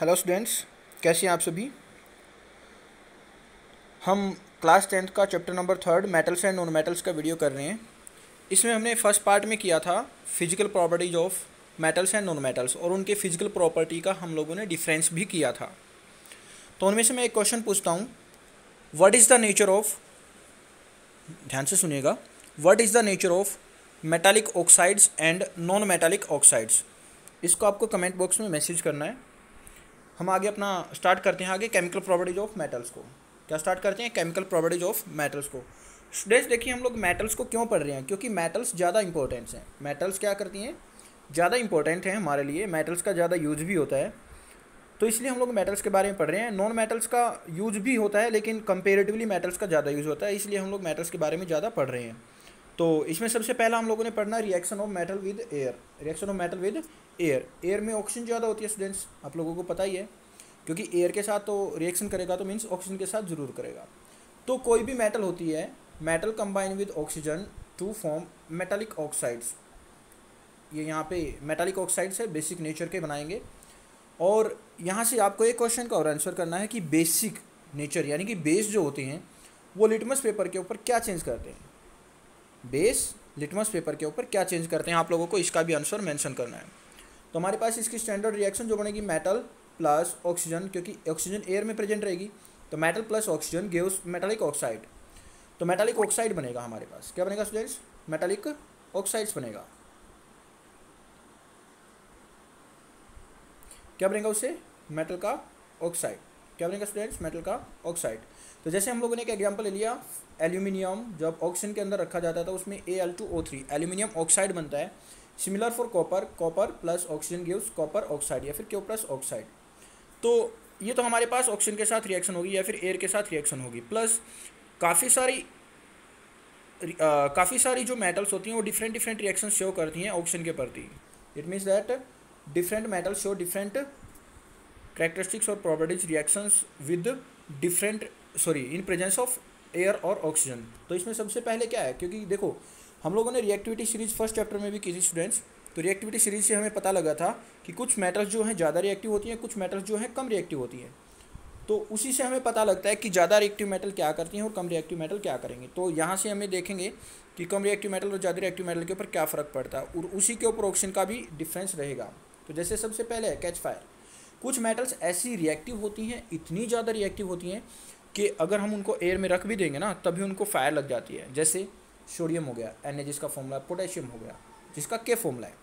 Hello students, कैसे हैं आप सभी। हम क्लास 10th का chapter number 3 metals and non metals का वीडियो कर रहे हैं। इसमें हमने फर्स्ट पार्ट में किया था physical properties of metals and non metals और उनके फिजिकल प्रॉपर्टी का हम लोगों ने डिफरेंस भी किया था। तो उनमें से मैं एक क्वेश्चन पूछता हूँ, what is the nature of, ध्यान से सुनिएगा, what is the nature of metallic oxides and non metallic oxides. इसको आपको कमेंट बॉक्स में मैसेज करना है। हम आगे अपना स्टार्ट करते हैं आगे केमिकल प्रॉपर्टीज ऑफ मेटल्स को। क्या स्टार्ट करते हैं? केमिकल प्रॉपर्टीज ऑफ मेटल्स को। स्टूडेंट्स देखिए, हम लोग मेटल्स को क्यों पढ़ रहे हैं, क्योंकि मेटल्स ज़्यादा इंपॉर्टेंट्स हैं। मेटल्स क्या करती हैं, ज़्यादा इंपॉर्टेंट है हमारे लिए, मेटल्स का ज़्यादा यूज भी होता है, तो इसलिए हम लोग मेटल्स के बारे में पढ़ रहे हैं। नॉन मेटल्स का यूज भी होता है लेकिन कंपेरेटिवली मेटल्स का ज़्यादा यूज होता है, इसलिए हम लोग मेटल्स के बारे में ज़्यादा पढ़ रहे हैं। तो इसमें सबसे पहला हम लोगों ने पढ़ना reaction of metal with air. Reaction of metal with air. Air में ऑक्सीजन ज़्यादा होती है स्टूडेंट्स, आप लोगों को पता ही है, क्योंकि एयर के साथ तो रिएक्शन करेगा तो मीन्स ऑक्सीजन के साथ ज़रूर करेगा। तो कोई भी मेटल होती है, metal combine with oxygen to form metallic oxides. ये यहाँ पे मेटालिक ऑक्साइड्स है, बेसिक नेचर के बनाएंगे। और यहाँ से आपको एक क्वेश्चन का और आंसर करना है कि बेसिक नेचर यानी कि बेस जो होते हैं वो लिटमस पेपर के ऊपर क्या चेंज करते हैं। बेस लिटमस पेपर के ऊपर क्या चेंज करते हैं, आप लोगों को इसका भी आंसर मेंशन करना है। तो हमारे पास इसकी स्टैंडर्ड रिएक्शन जो बनेगी, मेटल प्लस ऑक्सीजन, क्योंकि ऑक्सीजन एयर में प्रेजेंट रहेगी, तो metal plus oxygen gives metallic oxide. तो मेटालिक ऑक्साइड बनेगा हमारे पास। क्या बनेगा स्टूडेंट्स? मेटालिक ऑक्साइड्स बनेगा। क्या बनेगा उससे? मेटल का ऑक्साइड। क्या बनेगा स्टूडेंट्स? मेटल का ऑक्साइड। तो जैसे हम लोगों ने एक एग्जांपल ले लिया, एल्यूमिनियम जब ऑक्सीजन के अंदर रखा जाता था उसमें Al2O3 एल्यूमिनियम ऑक्साइड बनता है। Similar for copper, copper plus oxygen gives copper oxide या फिर K प्लस ऑक्साइड। तो ये तो हमारे पास ऑक्सीजन के साथ रिएक्शन होगी या फिर एयर के साथ रिएक्शन होगी। प्लस काफ़ी सारी जो मेटल्स होती हैं वो डिफरेंट डिफरेंट रिएक्शन शो करती हैं ऑक्सीजन के प्रति। It means that different metals show different characteristics और properties reactions with different in presence of air और ऑक्सीजन। तो इसमें सबसे पहले क्या है, क्योंकि देखो हम लोगों ने रिएक्टिविटी सीरीज फर्स्ट चैप्टर में भी की थी स्टूडेंट्स, तो रिएक्टिविटी सीरीज से हमें पता लगा था कि कुछ मेटल्स जो हैं ज़्यादा रिएक्टिव होती हैं, कुछ मेटल्स जो हैं कम रिएक्टिव होती हैं। तो उसी से हमें पता लगता है कि ज़्यादा रिएक्टिव मेटल क्या करती हैं और कम रिएक्टिव मेटल क्या करेंगे। तो यहाँ से हमें देखेंगे कि कम रिएक्टिव मेटल और ज़्यादा रिएक्टिव मेटल के ऊपर क्या फ़र्क पड़ता है, और उसी के ऊपर ऑक्सीजन का भी डिफरेंस रहेगा। तो जैसे सबसे पहले है कैच फायर। कुछ मेटल्स ऐसी रिएक्टिव होती हैं, इतनी ज़्यादा रिएक्टिव होती हैं कि अगर हम उनको एयर में रख भी देंगे ना तभी उनको फायर लग जाती है। जैसे सोडियम हो गया, Na जिसका फॉर्मूला, पोटेशियम हो गया जिसका K फॉर्मूला है।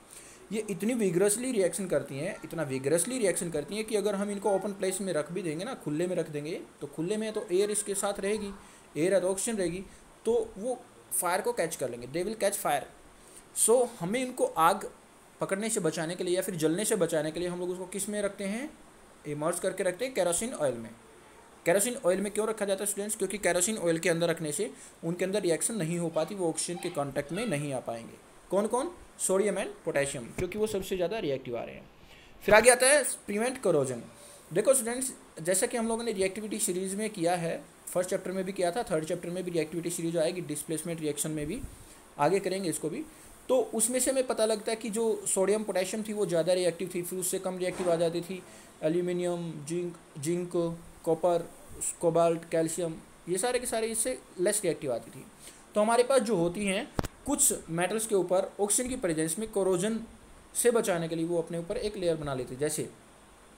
ये इतनी विगरसली रिएक्शन करती हैं, इतना विगरसली रिएक्शन करती हैं कि अगर हम इनको ओपन प्लेस में रख भी देंगे ना, खुले में रख देंगे, तो खुले में तो एयर इसके साथ रहेगी, एयर है तो ऑक्सीजन रहेगी, तो वो फायर को कैच कर लेंगे, दे विल कैच फायर। सो हमें इनको आग पकड़ने से बचाने के लिए या फिर जलने से बचाने के लिए हम लोग उसको किस में रखते हैं? इमर्ज करके रखते हैं केरोसिन ऑयल में। केरोसिन ऑयल में क्यों रखा जाता है स्टूडेंट्स? क्योंकि केरोसिन ऑयल के अंदर रखने से उनके अंदर रिएक्शन नहीं हो पाती, वो ऑक्सीजन के कांटेक्ट में नहीं आ पाएंगे। कौन कौन? सोडियम एंड पोटेशियम, क्योंकि वो सबसे ज़्यादा रिएक्टिव आ रहे हैं। फिर आगे आता है प्रिवेंट करोजन। देखो स्टूडेंट्स, जैसा कि हम लोगों ने रिएक्टिविटी सीरीज में किया है, फर्स्ट चैप्टर में भी किया था, थर्ड चैप्टर में भी रिएक्टिविटी सीरीज आएगी, डिस्प्लेसमेंट रिएक्शन में भी आगे करेंगे इसको भी। तो उसमें से हमें पता लगता है कि जो सोडियम पोटेशियम थी वो ज़्यादा रिएक्टिव थी, फिर उससे कम रिएक्टिव आ जाती थी aluminium, zinc, copper, cobalt, calcium, ये सारे के सारे इससे लेस रिएक्टिव आती थी। तो हमारे पास जो होती हैं कुछ मेटल्स के ऊपर ऑक्सीजन की प्रेजेंस में कोरोजन से बचाने के लिए वो अपने ऊपर एक लेयर बना लेते हैं। जैसे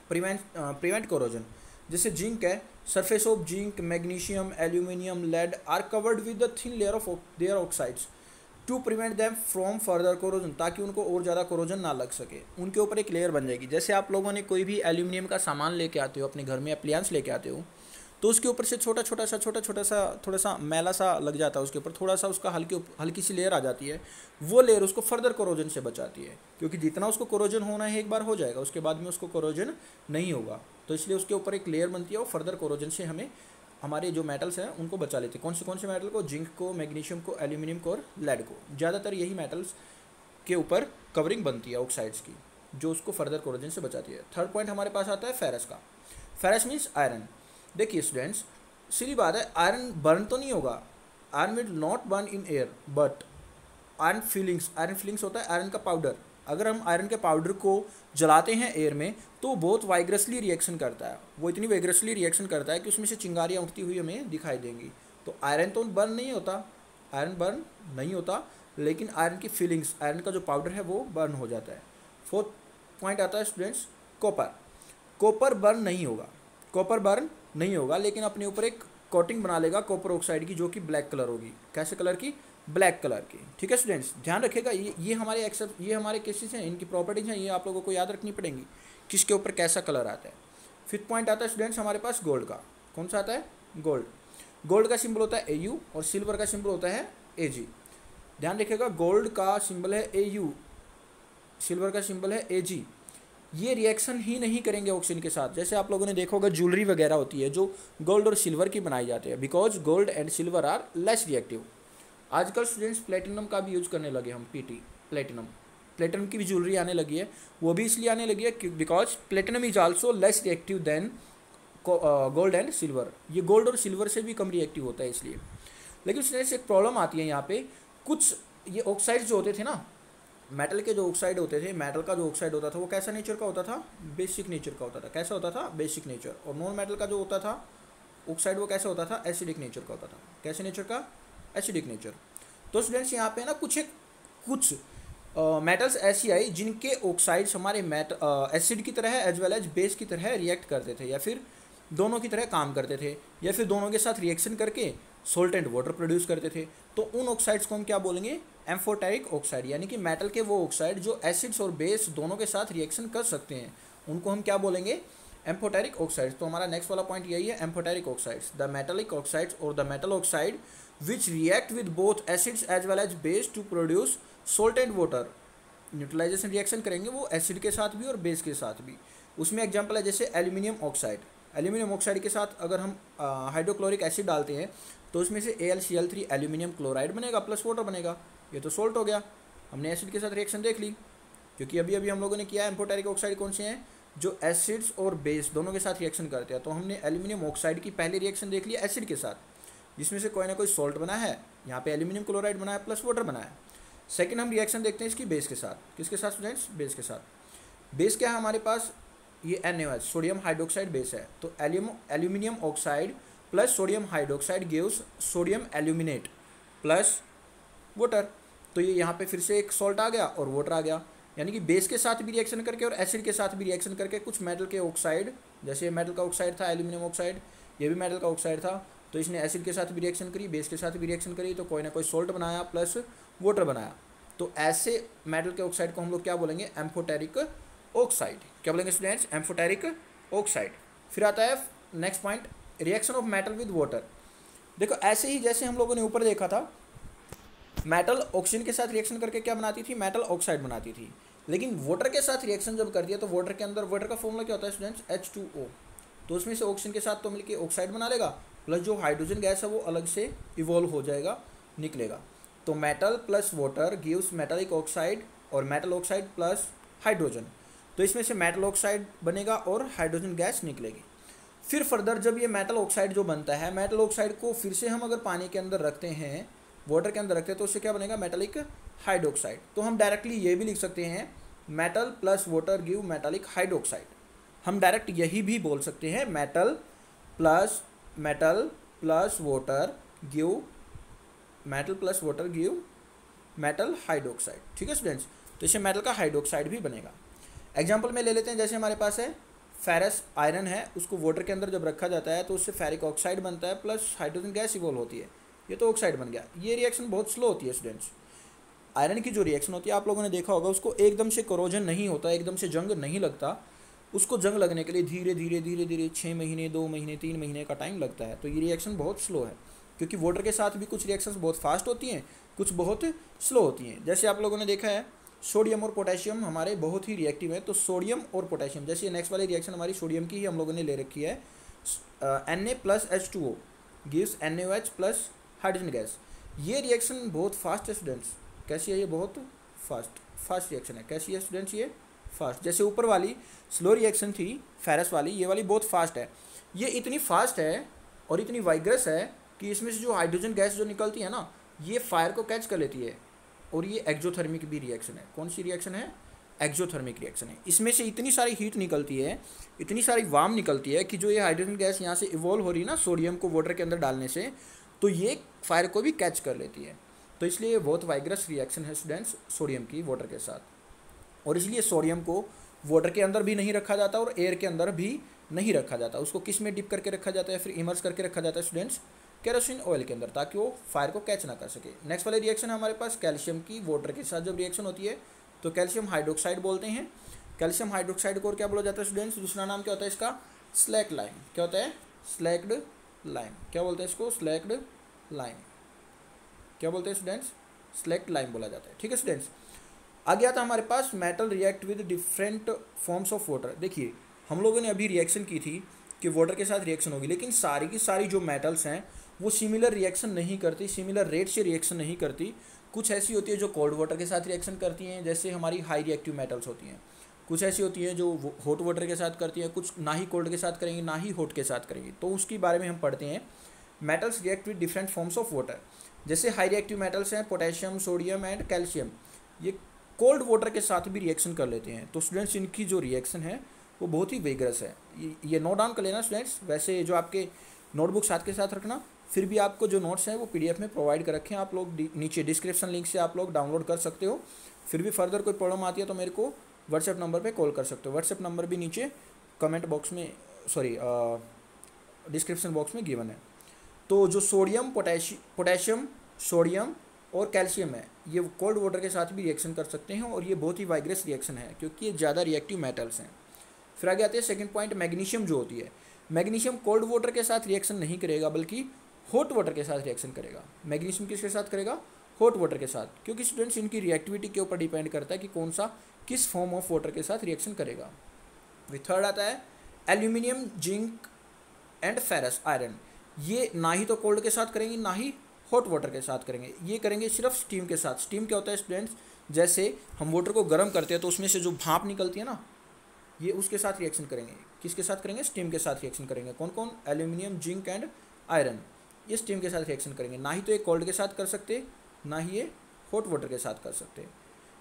प्रिवेंट कोरोजन, जैसे जिंक है, surface of zinc, magnesium, aluminium, lead are covered with the thin layer of their oxides to prevent them from further corrosion, ताकि उनको और ज़्यादा कोरोजन ना लग सके, उनके ऊपर एक लेयर बन जाएगी। जैसे आप लोगों ने कोई भी एल्यूमिनियम का सामान लेके आते हो, अपने घर में अप्लायंस लेके आते हो, तो उसके ऊपर से छोटा छोटा सा थोड़ा सा मैला सा लग जाता है, उसके ऊपर थोड़ा सा उसका हल्की सी लेयर आ जाती है। वो लेयर उसको फर्दर कोरोजन से बचाती है, क्योंकि जितना उसको कोरोजन होना है एक बार हो जाएगा, उसके बाद में उसको कोरोजन नहीं होगा। तो इसलिए उसके ऊपर एक लेयर बनती है, वो फर्दर कोरोजन से हमें हमारे जो मेटल्स हैं उनको बचा लेते हैं। कौन से मेटल को? जिंक को, मैग्नीशियम को, एल्यूमिनियम को और लेड को। ज़्यादातर यही मेटल्स के ऊपर कवरिंग बनती है ऑक्साइड्स की, जो उसको फर्दर कोरोजन से बचाती है। थर्ड पॉइंट हमारे पास आता है फेरस का। Ferrous means iron. देखिए स्टूडेंट्स, सीधी बात है, आयरन बर्न तो नहीं होगा, iron will not burn in air, but iron filings होता है आयरन का पाउडर, अगर हम आयरन के पाउडर को जलाते हैं एयर में तो बहुत वाइग्रसली रिएक्शन करता है, वो इतनी वाइग्रसली रिएक्शन करता है कि उसमें से चिंगारियाँ उठती हुई हमें दिखाई देंगी। तो आयरन तो बर्न नहीं होता, आयरन बर्न नहीं होता, लेकिन आयरन की फीलिंग्स, आयरन का जो पाउडर है वो बर्न हो जाता है। फोर्थ पॉइंट आता है स्टूडेंट्स कॉपर। कॉपर बर्न नहीं होगा, कॉपर बर्न नहीं होगा, लेकिन अपने ऊपर एक कोटिंग बना लेगा कॉपर ऑक्साइड की, जो कि ब्लैक कलर होगी। कैसे कलर की? ब्लैक कलर की। ठीक है स्टूडेंट्स, ध्यान रखिएगा, ये हमारे एक्सेप्ट, ये हमारे केसेस हैं, इनकी प्रॉपर्टीज हैं, ये आप लोगों को याद रखनी पड़ेंगी किसके ऊपर कैसा कलर आता है। फिफ्थ पॉइंट आता है स्टूडेंट्स हमारे पास गोल्ड का। कौन सा आता है? गोल्ड। गोल्ड का सिंबल होता है AU और सिल्वर का सिंबल होता है AG। ध्यान रखिएगा, गोल्ड का सिंबल है AU, सिल्वर का सिंबल है AG। ये रिएक्शन ही नहीं करेंगे ऑक्सीजन के साथ। जैसे आप लोगों ने देखा होगा ज्वेलरी वगैरह होती है जो गोल्ड और सिल्वर की बनाई जाती है, because gold and silver are less reactive. आजकल स्टूडेंट्स प्लेटिनम का भी यूज करने लगे हम, PT प्लेटिनम की भी ज्वेलरी आने लगी है। वो भी इसलिए आने लगी है because platinum is also less reactive than gold and silver. ये गोल्ड और सिल्वर से भी कम रिएक्टिव होता है इसलिए। लेकिन स्टूडेंट्स एक प्रॉब्लम आती है यहाँ पे, कुछ ये ऑक्साइड्स जो होते थे ना, मेटल के जो ऑक्साइड होते थे, मेटल का जो ऑक्साइड होता था वो कैसा नेचर का होता था? बेसिक नेचर का होता था। कैसा होता था? Basic nature. और नॉन मेटल का जो होता था ऑक्साइड वो कैसा होता था? एसिडिक नेचर का होता था। कैसे नेचर का? Acidic nature. तो स्टूडेंट्स यहाँ पे ना कुछ मेटल्स ऐसी आई जिनके ऑक्साइड्स हमारे एसिड की तरह एज वेल एज बेस की तरह रिएक्ट करते थे, या फिर दोनों की तरह काम करते थे, या फिर दोनों के साथ रिएक्शन करके सोल्ट एंड वाटर प्रोड्यूस करते थे। तो उन ऑक्साइड्स को हम क्या बोलेंगे? Amphoteric oxide. यानी कि मेटल के वो ऑक्साइड जो एसिड्स और बेस दोनों के साथ रिएक्शन कर सकते हैं, उनको हम क्या बोलेंगे? Amphoteric oxides. तो हमारा नेक्स्ट वाला पॉइंट यही है, amphoteric oxides, the metallic oxides और the metal oxide which react with both acids as well as base to produce salt and water. Neutralisation reaction करेंगे वो एसिड के साथ भी और बेस के साथ भी। उसमें एग्जाम्पल है जैसे एल्यूमिनियम ऑक्साइड। एल्यूमिनियम ऑक्साइड के साथ अगर हम हाइड्रोक्लोरिक एसिड डालते हैं तो उसमें से AlCl3 एल्यूमिनियम क्लोराइड बनेगा प्लस वाटर बनेगा। ये तो सोल्ट हो गया। हमने एसिड के साथ रिएक्शन देख ली, क्योंकि अभी हम लोगों ने किया है। एम्फोटेरिक ऑक्साइड कौन से हैं? जो एसिड्स और बेस दोनों के साथ रिएक्शन करते हैं। तो हमने एल्यूमिनियम ऑक्साइड की पहली रिएक्शन देख ली एसिड के साथ, जिसमें से कोई ना कोई सॉल्ट बना है, यहाँ पे एल्यूमिनियम क्लोराइड बना है प्लस वाटर बना है। सेकेंड हम रिएक्शन देखते हैं इसकी बेस के साथ। किसके साथ स्टूडेंट्स? बेस के साथ। बेस क्या है हमारे पास? ये NaOH, सोडियम हाइड्रोक्साइड बेस है। तो aluminium oxide plus sodium hydroxide gives sodium aluminate plus water. तो ये यहाँ पे फिर से एक सॉल्ट आ गया और वाटर आ गया। यानी कि बेस के साथ भी रिएक्शन करके और एसिड के साथ भी रिएक्शन करके कुछ मेटल के ऑक्साइड, जैसे मेटल का ऑक्साइड था एल्यूमिनियम ऑक्साइड, ये भी मेटल का ऑक्साइड था, तो इसने एसिड के साथ भी रिएक्शन करी, बेस के साथ भी रिएक्शन करी, तो कोई ना कोई सॉल्ट बनाया प्लस वाटर बनाया। तो ऐसे मेटल के ऑक्साइड को हम लोग क्या बोलेंगे? Amphoteric oxide. क्या बोलेंगे स्टूडेंट्स? Amphoteric oxide. फिर आता है next point, reaction of metal with water. देखो ऐसे ही जैसे हम लोगों ने ऊपर देखा था, मेटल ऑक्सीजन के साथ रिएक्शन करके क्या बनाती थी? मेटल ऑक्साइड बनाती थी। लेकिन वाटर के साथ रिएक्शन जब करती है तो वाटर के अंदर, वाटर का फॉर्मूला क्या होता है स्टूडेंट्स? H2O। तो उसमें से ऑक्सीजन के साथ तो मिलकर ऑक्साइड बना लेगा, प्लस जो हाइड्रोजन गैस है वो अलग से इवॉल्व हो जाएगा, निकलेगा। तो metal plus water gives metallic oxide, और मेटल ऑक्साइड प्लस हाइड्रोजन। तो इसमें से मेटल ऑक्साइड बनेगा और हाइड्रोजन गैस निकलेगी। फिर फर्दर जब ये मेटल ऑक्साइड जो बनता है, मेटल ऑक्साइड को फिर से हम अगर पानी के अंदर रखते हैं, वाटर के अंदर रखते हैं, तो उससे क्या बनेगा? Metallic hydroxide. तो हम डायरेक्टली ये भी लिख सकते हैं, metal plus water give metallic hydroxide. हम डायरेक्ट यही भी बोल सकते हैं, metal plus water give metal hydroxide. ठीक है स्टूडेंट्स, तो इससे मेटल का हाइड्रोक्साइड भी बनेगा। एग्जाम्पल में ले लेते हैं, जैसे हमारे पास है फेरस आयरन है, उसको वाटर के अंदर जब रखा जाता है तो उससे फेरिक ऑक्साइड बनता है प्लस हाइड्रोजन गैस इवॉल्व होती है, ये तो ऑक्साइड बन गया। ये रिएक्शन बहुत स्लो होती है स्टूडेंट्स। आयरन की जो रिएक्शन होती है आप लोगों ने देखा होगा, उसको एकदम से कोरोजन नहीं होता, एकदम से जंग नहीं लगता। उसको जंग लगने के लिए धीरे धीरे 6 महीने, 2 महीने, 3 महीने का टाइम लगता है। तो ये रिएक्शन बहुत स्लो है, क्योंकि वाटर के साथ भी कुछ रिएक्शंस बहुत फास्ट होती हैं, कुछ बहुत स्लो होती हैं। जैसे आप लोगों ने देखा है सोडियम और पोटेशियम हमारे बहुत ही रिएक्टिव है। तो सोडियम और पोटेशियम, जैसे नेक्स्ट वाली रिएक्शन हमारी सोडियम की ही हम लोगों ने ले रखी है, Na plus H2O gives NaOH plus hydrogen gas. ये रिएक्शन बहुत फास्ट है स्टूडेंट्स। कैसी है ये? बहुत फास्ट रिएक्शन है। कैसी है स्टूडेंट्स? ये फास्ट। जैसे ऊपर वाली स्लो रिएक्शन थी फेरस वाली, ये वाली बहुत फास्ट है। ये इतनी फास्ट है और इतनी वाइग्रस है कि इसमें से जो हाइड्रोजन गैस जो निकलती है ना, ये फायर को कैच कर लेती है, और ये एक्जोथर्मिक भी रिएक्शन है। कौन सी रिएक्शन है? एक्सोथर्मिक रिएक्शन है। इसमें से इतनी सारी हीट निकलती है, इतनी सारी वार्म निकलती है कि जो ये हाइड्रोजन गैस यहाँ से इवॉल्व हो रही है ना सोडियम को वाटर के अंदर डालने से, तो ये फायर को भी कैच कर लेती है। तो इसलिए ये बहुत वाइग्रस रिएक्शन है स्टूडेंट्स सोडियम की वाटर के साथ। और इसलिए सोडियम को वाटर के अंदर भी नहीं रखा जाता और एयर के अंदर भी नहीं रखा जाता। उसको किस में डिप करके रखा जाता है, फिर इमर्स करके रखा जाता है स्टूडेंट्स केरोसिन ऑयल के अंदर, ताकि वो फायर को कैच ना कर सके। नेक्स्ट वाली रिएक्शन है हमारे पास कैल्शियम की वाटर के साथ जब रिएक्शन होती है तो कैल्शियम हाइड्रोक्साइड बोलते हैं। कैल्शियम हाइड्रोक्साइड को और क्या बोला जाता है स्टूडेंट्स, दूसरा नाम क्या होता है इसका, स्लैक लाइम। क्या होता है, स्लैक्ड लाइम। क्या बोलते हैं इसको, स्लैक्ड लाइम। क्या बोलते हैं स्टूडेंट्स, स्लैक्ड लाइम बोला जाता है। ठीक है स्टूडेंट्स, आगे आता हमारे पास metal react with different forms of water. देखिए हम लोगों ने अभी रिएक्शन की थी कि वाटर के साथ रिएक्शन होगी, लेकिन सारी की सारी जो मेटल्स हैं वो सिमिलर रिएक्शन नहीं करती, सिमिलर रेट से रिएक्शन नहीं करती। कुछ ऐसी होती है जो कोल्ड वाटर के साथ रिएक्शन करती हैं, जैसे हमारी हाई रिएक्टिव मेटल्स होती हैं। कुछ ऐसी होती हैं जो हॉट वाटर के साथ करती हैं, कुछ ना ही कोल्ड के साथ करेंगी ना ही हॉट के साथ करेंगी। तो उसके बारे में हम पढ़ते हैं। Metals react with different forms of water. जैसे हाई रिएक्टिव मेटल्स हैं पोटेशियम, सोडियम एंड कैल्शियम, ये कोल्ड वाटर के साथ भी रिएक्शन कर लेते हैं। तो स्टूडेंट्स इनकी जो रिएक्शन है वो बहुत ही वेगरस है। ये नोट डाउन कर लेना स्टूडेंट्स। वैसे जो आपके नोटबुक साथ के साथ रखना, फिर भी आपको जो नोट्स हैं वो पीडीएफ में प्रोवाइड कर रखे हैं, आप लोग नीचे डिस्क्रिप्शन लिंक से आप लोग डाउनलोड कर सकते हो। फिर भी फर्दर कोई प्रॉब्लम आती है तो मेरे को व्हाट्सएप नंबर पे कॉल कर सकते हो। व्हाट्सएप नंबर भी नीचे कमेंट बॉक्स में डिस्क्रिप्शन बॉक्स में गिवन है। तो जो सोडियम, पोटेशियम, सोडियम और कैल्शियम है, ये कोल्ड वाटर के साथ भी रिएक्शन कर सकते हैं और ये बहुत ही वाइग्रस रिएक्शन है क्योंकि ये ज़्यादा रिएक्टिव मेटल्स हैं। फिर आगे आते हैं सेकंड पॉइंट, मैग्नीशियम जो होती है। मैग्नीशियम कोल्ड वाटर के साथ रिएक्शन नहीं करेगा बल्कि हॉट वाटर के साथ रिएक्शन करेगा। मैग्नीशियम किसके साथ करेगा, हॉट वाटर के साथ, क्योंकि स्टूडेंट्स इनकी रिएक्टिविटी के ऊपर डिपेंड करता है कि कौन सा किस फॉर्म ऑफ वाटर के साथ रिएक्शन करेगा। फिर थर्ड आता है aluminium, zinc and ferrous iron. ये ना ही तो कोल्ड के साथ करेंगे ना ही हॉट वाटर के साथ करेंगे, ये करेंगे सिर्फ स्टीम के साथ। स्टीम क्या होता है स्टूडेंट्स, जैसे हम वाटर को गर्म करते हैं तो उसमें से जो भाप निकलती है ना, ये उसके साथ रिएक्शन करेंगे। किसके साथ करेंगे, स्टीम के साथ रिएक्शन करेंगे। कौन कौन, एल्यूमिनियम, जिंक एंड आयरन, ये स्टीम के साथ रिएक्शन करेंगे। ना ही तो ये कोल्ड के साथ कर सकते, ना ही ये हॉट वाटर के साथ कर सकते।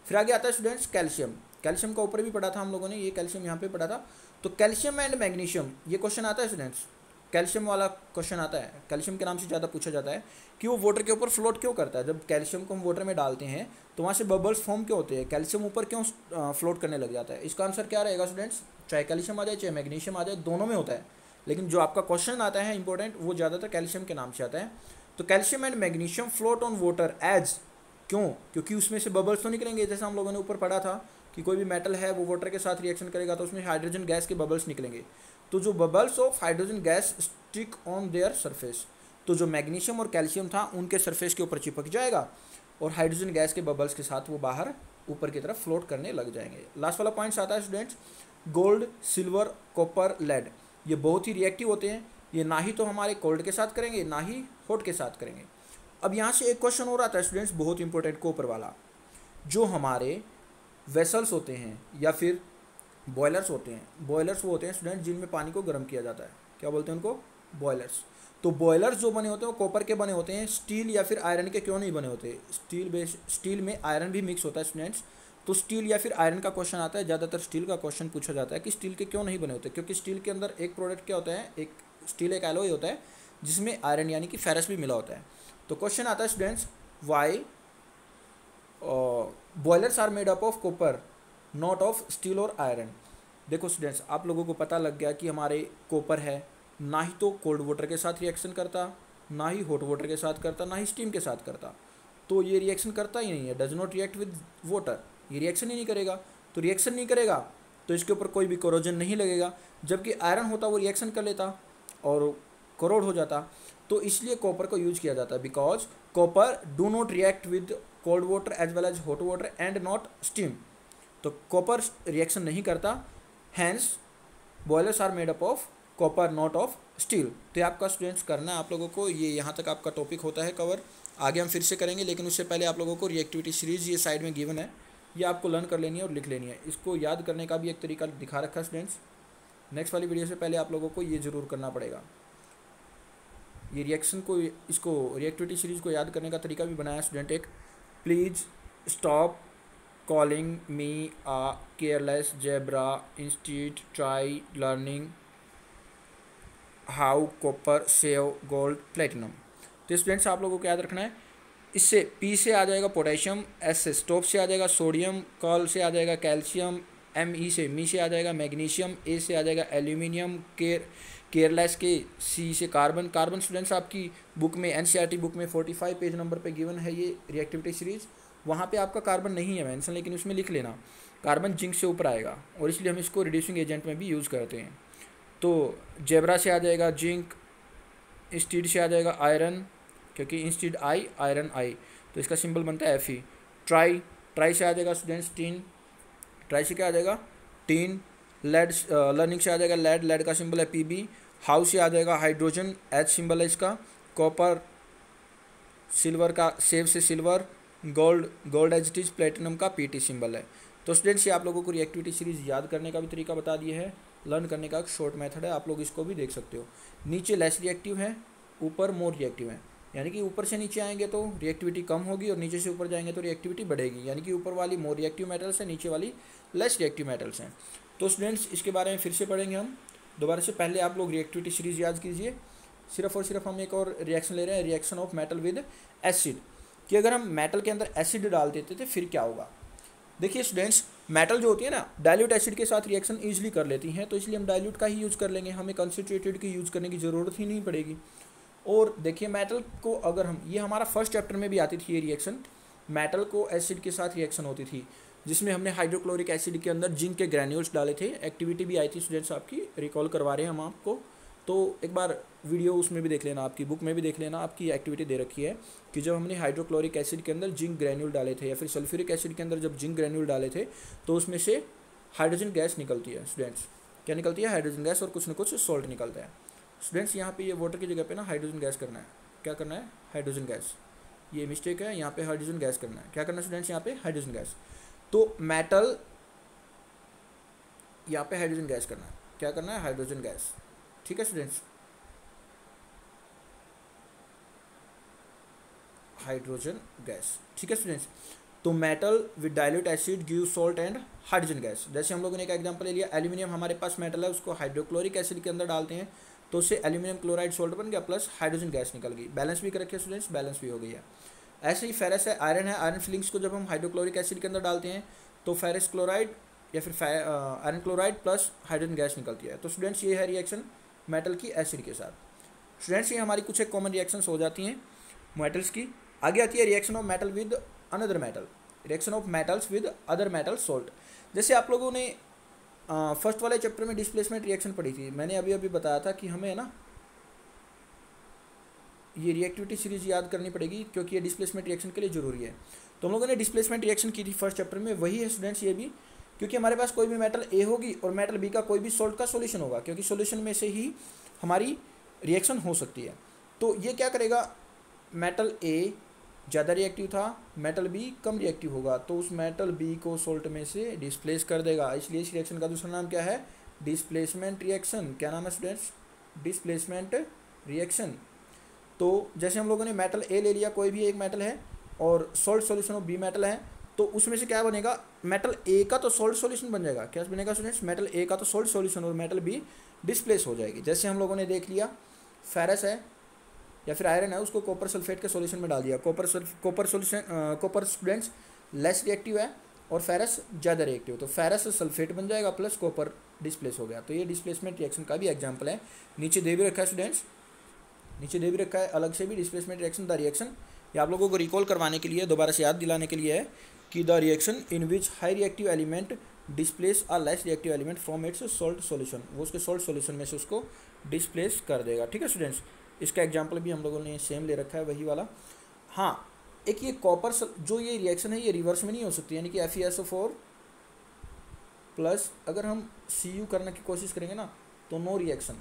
फिर आगे आता है स्टूडेंट्स कैल्शियम। कैल्शियम का ऊपर भी पढ़ा था हम लोगों ने, ये कैल्शियम यहाँ पे पढ़ा था। तो कैल्शियम एंड मैग्नीशियम, ये क्वेश्चन आता है स्टूडेंट्स, कैल्शियम वाला क्वेश्चन आता है। कैल्शियम के नाम से ज़्यादा पूछा जाता है कि वो वाटर के ऊपर फ्लोट क्यों करता है। जब कैल्शियम को हम वाटर में डालते हैं तो वहाँ से बबल्स फॉर्म क्यों होते हैं, कैल्शियम ऊपर क्यों फ्लोट करने लग जाता है। इसका आंसर क्या रहेगा स्टूडेंट्स, चाहे कैल्शियम आ जाए चाहे मैग्नीशियम आ जाए, दोनों में होता है, लेकिन जो आपका क्वेश्चन आता है इंपॉर्टेंट वो ज़्यादातर कैल्शियम के नाम से आता है। तो calcium and magnesium float on water as, क्यों, क्योंकि उसमें से बबल्स तो निकलेंगे। जैसे हम लोगों ने ऊपर पढ़ा था कि कोई भी मेटल है वो वाटर के साथ रिएक्शन करेगा तो उसमें हाइड्रोजन गैस के बबल्स निकलेंगे। तो जो bubbles of hydrogen gas stick on their surface, तो जो मैग्नीशियम और कैल्शियम था उनके सरफेस के ऊपर चिपक जाएगा और हाइड्रोजन गैस के बबल्स के साथ वो बाहर ऊपर की तरफ फ्लोट करने लग जाएंगे। लास्ट वाला पॉइंट्स आता है students, gold, silver, copper, lead, ये बहुत ही रिएक्टिव होते हैं। ये ना ही तो हमारे कोल्ड के साथ करेंगे ना ही हॉट के साथ करेंगे। अब यहाँ से एक क्वेश्चन और आता है स्टूडेंट्स, बहुत इंपॉर्टेंट, कॉपर वाला। जो हमारे वेसल्स होते हैं या फिर बॉयलर्स होते हैं, बॉयलर्स वो होते हैं स्टूडेंट जिनमें पानी को गर्म किया जाता है, क्या बोलते हैं उनको, बॉयलर्स। तो बॉयलर्स जो बने होते हैं वो कॉपर के बने होते हैं, स्टील या फिर आयरन के क्यों नहीं बने होते। स्टील में आयरन भी मिक्स होता है स्टूडेंट्स, तो स्टील या फिर आयरन का क्वेश्चन आता है। ज़्यादातर स्टील का क्वेश्चन पूछा जाता है कि स्टील के क्यों नहीं बने होते, क्योंकि स्टील के अंदर एक प्रोडक्ट क्या होता है, एक स्टील एक एलॉय होता है जिसमें आयरन यानी कि फेरस भी मिला होता है। तो क्वेश्चन आता है students, why boilers are made up of copper not of steel और आयरन। देखो स्टूडेंट्स, आप लोगों को पता लग गया कि हमारे कॉपर है ना ही तो कोल्ड वाटर के साथ रिएक्शन करता, ना ही हॉट वाटर के साथ करता, ना ही स्टीम के साथ करता। तो ये रिएक्शन करता ही नहीं है, does not react with water, ये रिएक्शन ही नहीं करेगा। तो रिएक्शन नहीं करेगा तो इसके ऊपर कोई भी कोरोजन नहीं लगेगा। जबकि आयरन होता वो रिएक्शन कर लेता और कोरोड हो जाता। तो इसलिए कॉपर को यूज किया जाता है, because copper do not react with cold water as well as hot water and not steam. तो कॉपर रिएक्शन नहीं करता, hence boilers are made up of copper not of steel. तो ये आपका स्टूडेंट्स करना है आप लोगों को, ये यहाँ तक आपका टॉपिक होता है कवर। आगे हम फिर से करेंगे, लेकिन उससे पहले आप लोगों को रिएक्टिविटी सीरीज ये साइड में गिवन है, ये आपको लर्न कर लेनी है और लिख लेनी है। इसको याद करने का भी एक तरीका दिखा रखा है स्टूडेंट्स। नेक्स्ट वाली वीडियो से पहले आप लोगों को ये ज़रूर करना पड़ेगा। ये रिएक्शन को, इसको रिएक्टिविटी सीरीज को याद करने का तरीका भी बनाया स्टूडेंट एक। Please stop calling me a careless zebra instead try learning how copper save gold platinum. तो स्टूडेंट्स आप लोगों को याद रखना है, इससे पी से आ जाएगा पोटेशियम, एस से स्टोप से आ जाएगा सोडियम, कॉल से आ जाएगा कैल्शियम, एम ई से मी से आ जाएगा मैग्नीशियम, ए से आ जाएगा एल्यूमिनियम, केयरलेस के सी से कार्बन। कार्बन स्टूडेंट्स आपकी बुक में एनसीईआरटी बुक में 45 पेज नंबर पे गिवन है ये रिएक्टिविटी सीरीज, वहाँ पे आपका कार्बन नहीं है मेंशन, लेकिन उसमें लिख लेना कार्बन जिंक से ऊपर आएगा और इसलिए हम इसको रिड्यूसिंग एजेंट में भी यूज़ करते हैं। तो जेब्रा से आ जाएगा जिंक, इंस्टीड से आ जाएगा आयरन क्योंकि इंस्टीड आई आयरन आई, तो इसका सिंबल बनता है एफ ई। ट्राई से आ जाएगा स्टूडेंट्स टीन, ट्राई से क्या आ जाएगा टीन। लेड लर्निंग से आ जाएगा लेड, लेड का सिंबल है पी बी। हाउ से आ जाएगा हाइड्रोजन, एच सिंबल है इसका। कॉपर, सिल्वर का सेव से silver, gold H T, platinum का पी टी सिंबल है। तो स्टूडेंट्स ये आप लोगों को रिएक्टिविटी सीरीज याद करने का भी तरीका बता दिया है, लर्न करने का एक शॉर्ट मेथड है, आप लोग इसको भी देख सकते हो। नीचे लेस रिएक्टिव है, ऊपर मोर रिएक्टिव है, यानी कि ऊपर से नीचे आएंगे तो रिएक्टिविटी कम होगी और नीचे से ऊपर जाएंगे तो रिएक्टिविटी बढ़ेगी, यानी कि ऊपर वाली मोर रिएक्टिव मेटल्स है, नीचे वाली लेस रिएक्टिव मेटल्स हैं। तो स्टूडेंट्स इसके बारे में फिर से पढ़ेंगे हम दोबारा से। पहले आप लोग रिएक्टिविटी सीरीज याद कीजिए। सिर्फ और सिर्फ हम एक और रिएक्शन ले रहे हैं, reaction of metal with acid, कि अगर हम मेटल के अंदर एसिड डाल देते थे फिर क्या होगा। देखिए स्टूडेंट्स, मेटल जो होती है ना डाइल्यूट एसिड के साथ रिएक्शन ईजिली कर लेती हैं, तो इसलिए हम डाइल्यूट का ही यूज़ कर लेंगे, हमें कंसनट्रेटेड की यूज़ करने की ज़रूरत ही नहीं पड़ेगी। और देखिए मेटल को अगर हम, ये हमारा फर्स्ट चैप्टर में भी आती थी ये रिएक्शन, मेटल को एसिड के साथ रिएक्शन होती थी जिसमें हमने हाइड्रोक्लोरिक एसिड के अंदर जिंक के ग्रैन्यूल्स डाले थे। एक्टिविटी भी आई थी स्टूडेंट्स आपकी, रिकॉल करवा रहे हैं हम आपको, तो एक बार वीडियो उसमें भी देख लेना, आपकी बुक में भी देख लेना, आपकी एक्टिविटी दे रखी है कि जब हमने हाइड्रोक्लोरिक एसिड के अंदर जिंक ग्रैन्यूल डाले थे या फिर सल्फ्यूरिक एसिड के अंदर जब जिंक ग्रैन्यूल डाले थे तो उसमें से हाइड्रोजन गैस निकलती है। स्टूडेंट्स क्या निकलती है, हाइड्रोजन गैस, और कुछ ना कुछ सॉल्ट निकलता है। स्टूडेंट्स यहाँ पे ये वाटर की जगह पे ना हाइड्रोजन गैस करना है, क्या करना है, हाइड्रोजन गैस, ये मिस्टेक है, यहाँ पे हाइड्रोजन गैस करना है। क्या करना है स्टूडेंट्स, यहाँ पे हाइड्रोजन गैस, तो मेटल यहाँ पे हाइड्रोजन गैस करना है, क्या करना है, हाइड्रोजन गैस। ठीक है स्टूडेंट्स, हाइड्रोजन गैस। ठीक है स्टूडेंट्स, तो metal with dilute acid give salt and hydrogen gas. जैसे हम लोगों ने एक एग्जांपल ले लिया, एल्यूमिनियम हमारे पास मेटल है, उसको हाइड्रोक्लोरिक एसिड के अंदर डालते हैं तो उससे एल्यूमिनियम क्लोराइड सॉल्ट बन गया प्लस हाइड्रोजन गैस निकल गई। बैलेंस भी कर रखिए स्टूडेंट्स, बैलेंस भी हो गई है। ऐसे ही फेरस है, आयरन है, आयरन फिलिंग्स को जब हम हाइड्रोक्लोरिक एसिड के अंदर डालते हैं तो फेरस क्लोराइड या फिर iron chloride plus hydrogen gas निकलती है। तो स्टूडेंट्स ये है रिएक्शन मेटल की एसिड के साथ। स्टूडेंट्स ये हमारी कुछ एक कॉमन रिएक्शंस हो जाती हैं मेटल्स की। आगे आती है reaction of metal with another metal, reaction of metals with other metal salt. जैसे आप लोगों ने फर्स्ट वाले चैप्टर में डिस्प्लेसमेंट रिएक्शन पढ़ी थी, मैंने अभी अभी बताया था कि हमें ना ये रिएक्टिविटी सीरीज याद करनी पड़ेगी क्योंकि ये डिस्प्लेसमेंट रिएक्शन के लिए ज़रूरी है। तो हम लोगों ने डिस्प्लेसमेंट रिएक्शन की थी फर्स्ट चैप्टर में, वही है स्टूडेंट्स ये भी, क्योंकि हमारे पास कोई भी मेटल ए होगी और मेटल बी का कोई भी सॉल्ट का सॉल्यूशन होगा, क्योंकि सॉल्यूशन में से ही हमारी रिएक्शन हो सकती है। तो ये क्या करेगा, मेटल ए ज़्यादा रिएक्टिव था, मेटल बी कम रिएक्टिव होगा, तो उस मेटल बी को सॉल्ट में से डिस्प्लेस कर देगा। इसलिए इस रिएक्शन का दूसरा नाम क्या है, डिस्प्लेसमेंट रिएक्शन। क्या नाम है स्टूडेंट्स, डिस्प्लेसमेंट रिएक्शन। तो जैसे हम लोगों ने मेटल ए ले लिया, कोई भी एक मेटल है और salt solution of b metal है, तो उसमें से क्या बनेगा, मेटल ए का तो सॉल्ट सॉल्यूशन बन जाएगा। क्या बनेगा स्टूडेंट्स, मेटल ए का तो सॉल्ट सॉल्यूशन और मेटल बी डिस्प्लेस हो जाएगी। जैसे हम लोगों ने देख लिया फेरस है या फिर आयरन है, उसको कॉपर सल्फेट के सॉल्यूशन में डाल दिया, कॉपर स्टूडेंट्स लेस रिएक्टिव है और फेरस ज़्यादा रिएक्टिव, तो फेरस सल्फेट बन जाएगा प्लस कॉपर डिस्प्लेस हो गया। तो ये डिस्प्लेसमेंट रिएक्शन का भी एग्जाम्पल है। नीचे दे भी रखा है स्टूडेंट्स, नीचे दे भी रखा है अलग से भी, डिस्प्लेसमेंट रिएक्शन द रिएक्शन। ये आप लोगों को रिकॉल करवाने के लिए, दोबारा से याद दिलाने के लिए है कि the reaction in which high reactive element displace a less reactive element from its salt solution, वो उसके सॉल्ट सॉल्यूशन में से उसको डिस्प्लेस कर देगा। ठीक है स्टूडेंट्स, इसका एग्जाम्पल भी हम लोगों ने सेम ले रखा है, वही वाला। हाँ, एक ये कॉपर जो ये रिएक्शन है ये रिवर्स में नहीं हो सकती, यानी कि FeSO4 प्लस अगर हम Cu करने की कोशिश करेंगे ना तो नो रिएक्शन,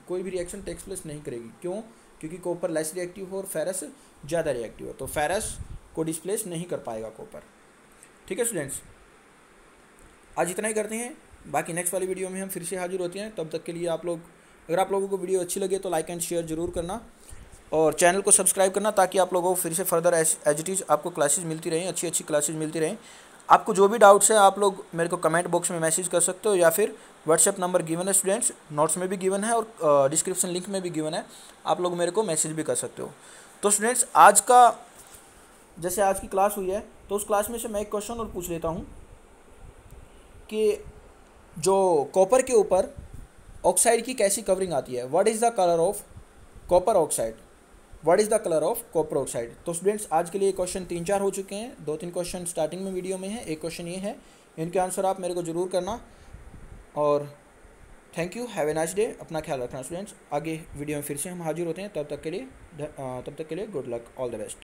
कोई भी रिएक्शन टेक्स प्लेस नहीं करेगी। क्यों, क्योंकि कॉपर लेस रिएक्टिव हो और फेरस ज़्यादा रिएक्टिव हो, तो फेरस को डिस्प्लेस नहीं कर पाएगा कॉपर। ठीक है स्टूडेंट्स, आज इतना ही करते हैं, बाकी नेक्स्ट वाली वीडियो में हम फिर से हाजिर होते हैं। तब तक के लिए आप लोग, अगर आप लोगों को वीडियो अच्छी लगे तो लाइक एंड शेयर ज़रूर करना। और चैनल को सब्सक्राइब करना, ताकि आप लोगों को फिर से फर्दर एज इट इज़ आपको क्लासेस मिलती रहें, अच्छी अच्छी क्लासेस मिलती रहें। आपको जो भी डाउट्स है आप लोग मेरे को कमेंट बॉक्स में मैसेज कर सकते हो, या फिर व्हाट्सएप नंबर गिवन है स्टूडेंट्स, नोट्स में भी गिवन है और डिस्क्रिप्शन लिंक में भी गिवन है, आप लोग मेरे को मैसेज भी कर सकते हो। तो स्टूडेंट्स आज की क्लास हुई है, तो उस क्लास में से मैं एक क्वेश्चन और पूछ लेता हूँ कि जो कॉपर के ऊपर ऑक्साइड की कैसी कवरिंग आती है, what is the colour of copper oxide, what is the colour of copper oxide. तो स्टूडेंट्स आज के लिए क्वेश्चन 3-4 हो चुके हैं, 2-3 क्वेश्चन स्टार्टिंग में वीडियो में है, एक क्वेश्चन ये है, इनके आंसर आप मेरे को ज़रूर करना। और thank you, have a nice day, अपना ख्याल रखना स्टूडेंट्स। आगे वीडियो में फिर से हम हाजिर होते हैं, तब तक के लिए good luck, all the best.